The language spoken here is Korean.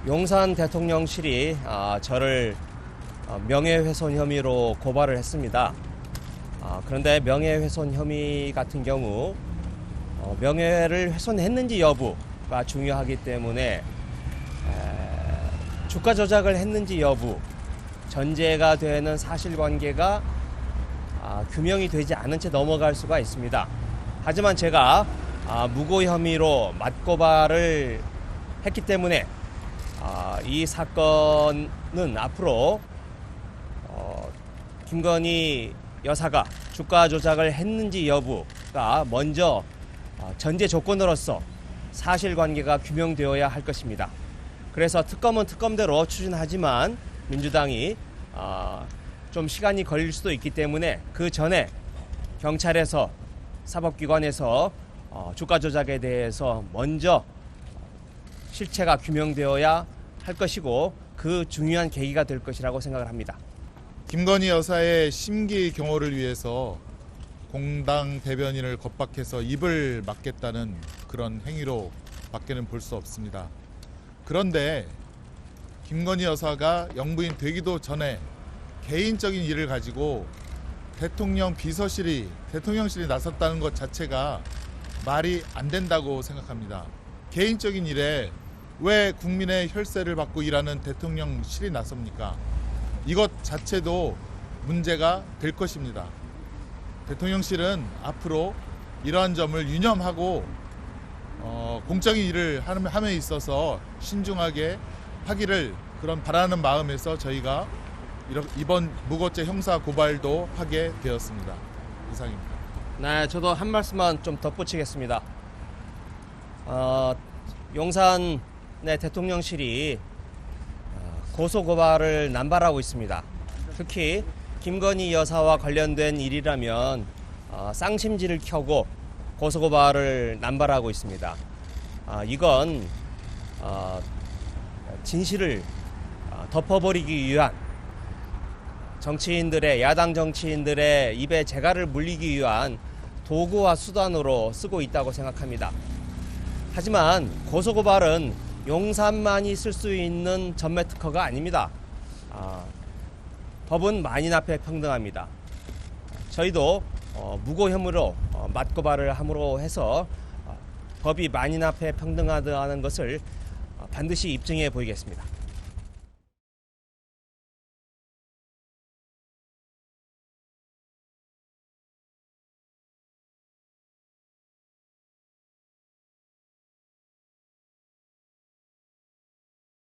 용산 대통령실이 저를 명예훼손 혐의로 고발을 했습니다. 그런데 명예훼손 혐의 같은 경우 명예를 훼손했는지 여부가 중요하기 때문에 주가 조작을 했는지 여부, 전제가 되는 사실관계가 규명이 되지 않은 채 넘어갈 수가 있습니다. 하지만 제가 무고 혐의로 맞고발을 했기 때문에 이 사건은 앞으로 김건희 여사가 주가 조작을 했는지 여부가 먼저 전제 조건으로서 사실관계가 규명되어야 할 것입니다. 그래서 특검은 특검대로 추진하지만 민주당이 좀 시간이 걸릴 수도 있기 때문에 그 전에 경찰에서 사법기관에서 주가 조작에 대해서 먼저 실체가 규명되어야 할 것이고 그 중요한 계기가 될 것이라고 생각을 합니다. 김건희 여사의 심기 경호를 위해서 공당 대변인을 겁박해서 입을 막겠다는 그런 행위로 밖에는 볼 수 없습니다. 그런데 김건희 여사가 영부인 되기도 전에 개인적인 일을 가지고 대통령실이 나섰다는 것 자체가 말이 안 된다고 생각합니다. 개인적인 일에 왜 국민의 혈세를 받고 일하는 대통령실이 나섭니까? 이것 자체도 문제가 될 것입니다. 대통령실은 앞으로 이러한 점을 유념하고 공적인 일을 함에 있어서 신중하게 하기를 그런 바라는 마음에서 저희가 이번 무고죄 형사 고발도 하게 되었습니다. 이상입니다. 네, 저도 한 말씀만 좀 덧붙이겠습니다. 용산 대통령실이 고소고발을 남발하고 있습니다. 특히 김건희 여사와 관련된 일이라면 쌍심지를 켜고 고소고발을 남발하고 있습니다. 이건 진실을 덮어버리기 위한 야당 정치인들의 입에 재갈을 물리기 위한 도구와 수단으로 쓰고 있다고 생각합니다. 하지만 고소고발은 용산만이 쓸 수 있는 전매 특허가 아닙니다. 법은 만인 앞에 평등합니다. 저희도 무고 혐의로 맞고발을 함으로 해서 법이 만인 앞에 평등하다는 것을 반드시 입증해 보이겠습니다.